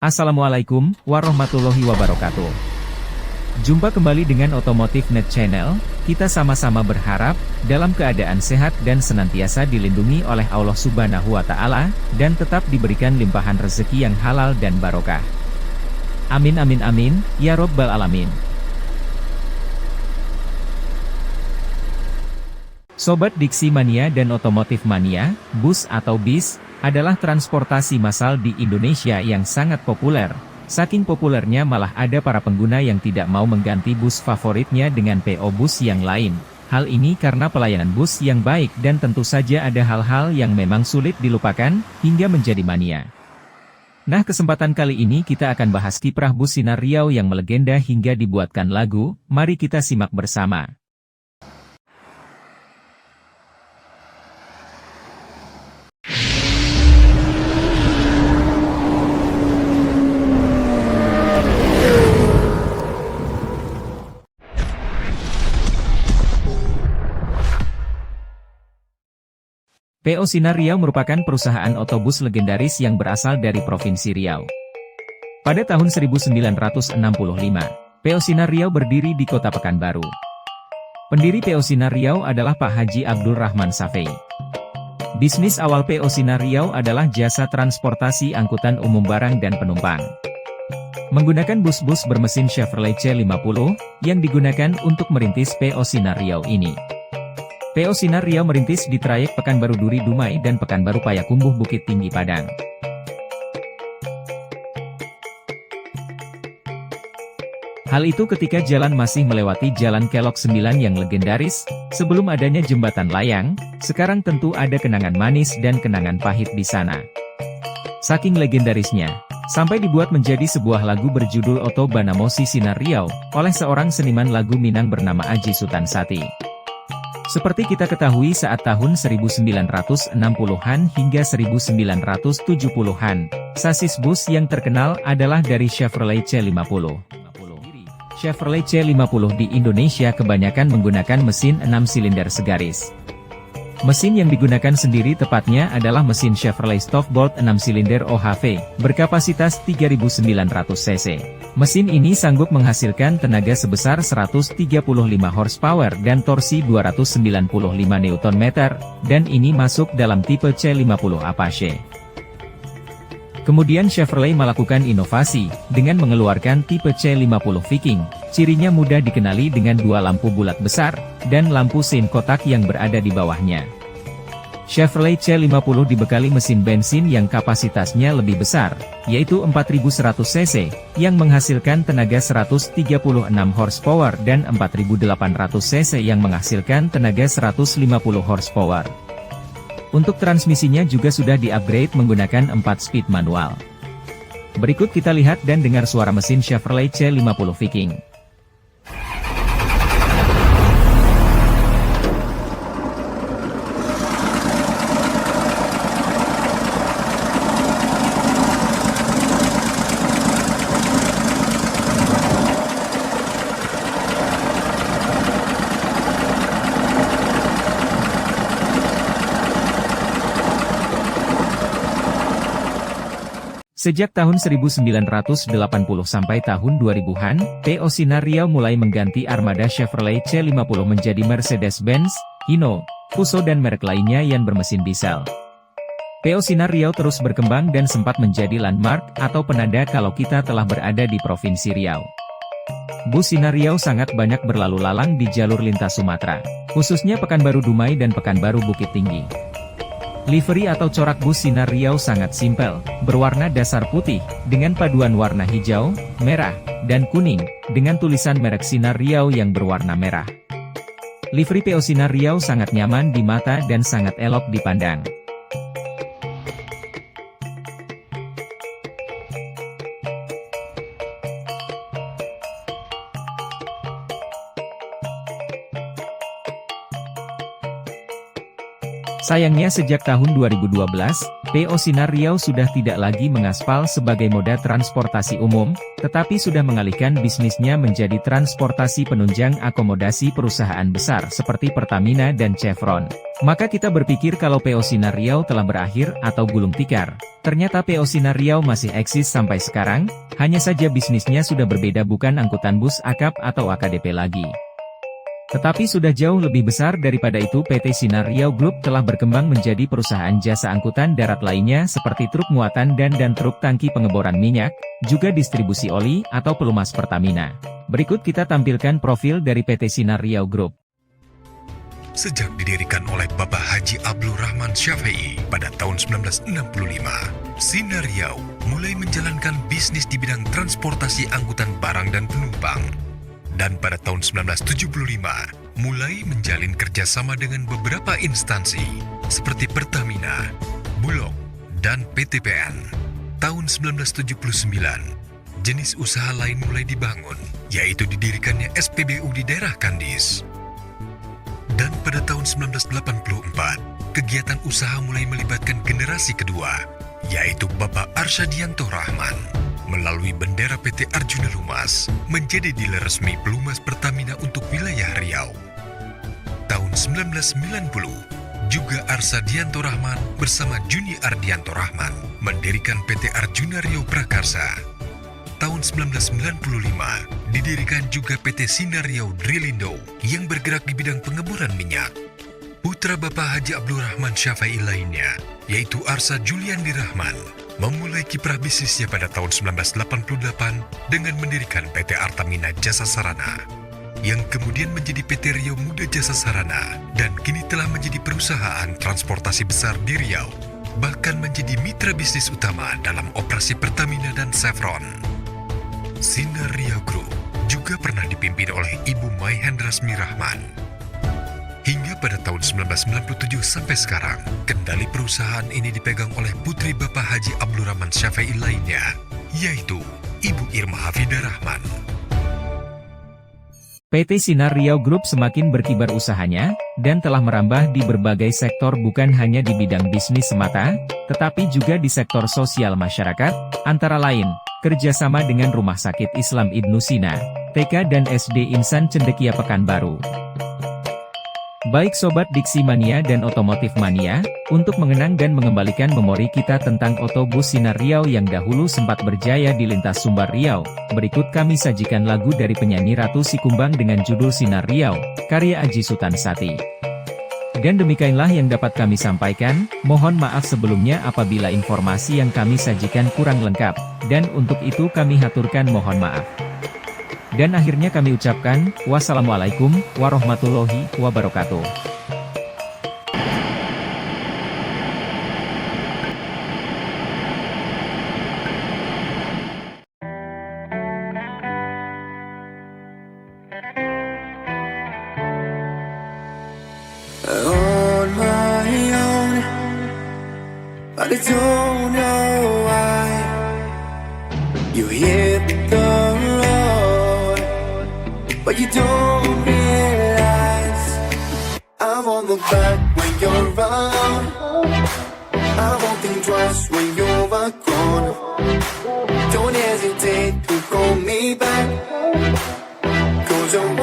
Assalamualaikum warahmatullahi wabarakatuh. Jumpa kembali dengan Otomotif Net Channel. Kita sama-sama berharap dalam keadaan sehat dan senantiasa dilindungi oleh Allah Subhanahu wa Ta'ala, dan tetap diberikan limpahan rezeki yang halal dan barokah. Amin amin amin ya robbal alamin. Sobat Diksi Mania dan Otomotif Mania, bus atau bis adalah transportasi massal di Indonesia yang sangat populer. Saking populernya malah ada para pengguna yang tidak mau mengganti bus favoritnya dengan PO bus yang lain. Hal ini karena pelayanan bus yang baik, dan tentu saja ada hal-hal yang memang sulit dilupakan, hingga menjadi mania. Nah, kesempatan kali ini kita akan bahas kiprah bus Sinar Riau yang melegenda hingga dibuatkan lagu. Mari kita simak bersama. PO Sinar Riau merupakan perusahaan otobus legendaris yang berasal dari Provinsi Riau. Pada tahun 1965, PO Sinar Riau berdiri di Kota Pekanbaru. Pendiri PO Sinar Riau adalah Pak Haji Abdul Rahman Safei. Bisnis awal PO Sinar Riau adalah jasa transportasi angkutan umum barang dan penumpang. Menggunakan bus-bus bermesin Chevrolet C50, yang digunakan untuk merintis PO Sinar Riau ini. PO Sinar Riau merintis di trayek Pekanbaru Duri Dumai dan Pekanbaru Payakumbuh Bukit Tinggi Padang. Hal itu ketika jalan masih melewati Jalan Kelok 9 yang legendaris, sebelum adanya jembatan layang. Sekarang tentu ada kenangan manis dan kenangan pahit di sana. Saking legendarisnya, sampai dibuat menjadi sebuah lagu berjudul Oto Banamosi Sinar Riau, oleh seorang seniman lagu Minang bernama Aji Sutansati. Seperti kita ketahui saat tahun 1960-an hingga 1970-an, sasis bus yang terkenal adalah dari Chevrolet C50. Chevrolet C50 di Indonesia kebanyakan menggunakan mesin 6 silinder segaris. Mesin yang digunakan sendiri tepatnya adalah mesin Chevrolet Stoffbolt 6 silinder OHV, berkapasitas 3.900 cc. Mesin ini sanggup menghasilkan tenaga sebesar 135 horsepower dan torsi 295 Nm, dan ini masuk dalam tipe C50 Apache. Kemudian Chevrolet melakukan inovasi, dengan mengeluarkan tipe C50 Viking. Cirinya mudah dikenali dengan dua lampu bulat besar, dan lampu sein kotak yang berada di bawahnya. Chevrolet C50 dibekali mesin bensin yang kapasitasnya lebih besar, yaitu 4.100 cc, yang menghasilkan tenaga 136 horsepower dan 4.800 cc yang menghasilkan tenaga 150 horsepower. Untuk transmisinya juga sudah di-upgrade menggunakan 4-speed manual. Berikut kita lihat dan dengar suara mesin Chevrolet C50 Viking. Sejak tahun 1980 sampai tahun 2000-an, PO Sinar Riau mulai mengganti armada Chevrolet C50 menjadi Mercedes-Benz, Hino, Fuso dan merek lainnya yang bermesin diesel. PO Sinar Riau terus berkembang dan sempat menjadi landmark atau penanda kalau kita telah berada di Provinsi Riau. Bus Sinar Riau sangat banyak berlalu lalang di jalur lintas Sumatera, khususnya Pekanbaru Dumai dan Pekanbaru Bukit Tinggi. Livery atau corak bus Sinar Riau sangat simpel, berwarna dasar putih, dengan paduan warna hijau, merah, dan kuning, dengan tulisan merek Sinar Riau yang berwarna merah. Livery PO Sinar Riau sangat nyaman di mata dan sangat elok dipandang. Sayangnya sejak tahun 2012, PO Sinar Riau sudah tidak lagi mengaspal sebagai moda transportasi umum, tetapi sudah mengalihkan bisnisnya menjadi transportasi penunjang akomodasi perusahaan besar seperti Pertamina dan Chevron. Maka kita berpikir kalau PO Sinar Riau telah berakhir atau gulung tikar. Ternyata PO Sinar Riau masih eksis sampai sekarang, hanya saja bisnisnya sudah berbeda, bukan angkutan bus akap atau AKDP lagi. Tetapi sudah jauh lebih besar daripada itu. PT Sinar Riau Group telah berkembang menjadi perusahaan jasa angkutan darat lainnya seperti truk muatan dan truk tangki pengeboran minyak, juga distribusi oli atau pelumas Pertamina. Berikut kita tampilkan profil dari PT Sinar Riau Group. Sejak didirikan oleh Bapak Haji Abdul Rahman Syafi'i pada tahun 1965, Sinar Riau mulai menjalankan bisnis di bidang transportasi angkutan barang dan penumpang. Dan pada tahun 1975, mulai menjalin kerjasama dengan beberapa instansi seperti Pertamina, Bulog, dan PTPN. Tahun 1979, jenis usaha lain mulai dibangun, yaitu didirikannya SPBU di daerah Kandis. Dan pada tahun 1984, kegiatan usaha mulai melibatkan generasi kedua, yaitu Bapak Arsyadianto Rahman. Melalui bendera PT Arjuna Lumas, menjadi dealer resmi pelumas Pertamina untuk wilayah Riau. Tahun 1990, juga Arsyadianto Rahman bersama Juni Ardianto Rahman mendirikan PT Arjuna Riau Prakarsa. Tahun 1995, didirikan juga PT Sinar Riau Drilindo yang bergerak di bidang pengeboran minyak. Putra Bapak Haji Abdul Rahman Syafi'i lainnya, yaitu Arsa Juliandi Rahman, memulai kiprah bisnisnya pada tahun 1988 dengan mendirikan PT Artamina Jasa Sarana, yang kemudian menjadi PT Riau Muda Jasa Sarana, dan kini telah menjadi perusahaan transportasi besar di Riau, bahkan menjadi mitra bisnis utama dalam operasi Pertamina dan Chevron. Sinar Riau Group juga pernah dipimpin oleh Ibu Mai Hendrasmi Rahman. Hingga pada tahun 1997 sampai sekarang, kendali perusahaan ini dipegang oleh putri Bapak Haji Abdul Rahman Syafi'i lainnya, yaitu Ibu Irma Hafidah Rahman. PT Sinar Riau Group semakin berkibar usahanya, dan telah merambah di berbagai sektor, bukan hanya di bidang bisnis semata, tetapi juga di sektor sosial masyarakat, antara lain, kerjasama dengan Rumah Sakit Islam Ibnu Sina, TK dan SD Insan Cendekia Pekanbaru. Baik Sobat Diksi Mania dan Otomotif Mania, untuk mengenang dan mengembalikan memori kita tentang otobus Sinar Riau yang dahulu sempat berjaya di lintas Sumbar Riau, berikut kami sajikan lagu dari penyanyi Ratu Sikumbang dengan judul Sinar Riau, karya Aji Sutansati. Dan demikianlah yang dapat kami sampaikan, mohon maaf sebelumnya apabila informasi yang kami sajikan kurang lengkap, dan untuk itu kami haturkan mohon maaf. Dan akhirnya kami ucapkan, wassalamualaikum warahmatullahi wabarakatuh. On my own, but I don't know why you hit the road, but you don't realize I won't look back when you're around. I won't think twice when you're gone. Don't hesitate to call me back, 'cause I'm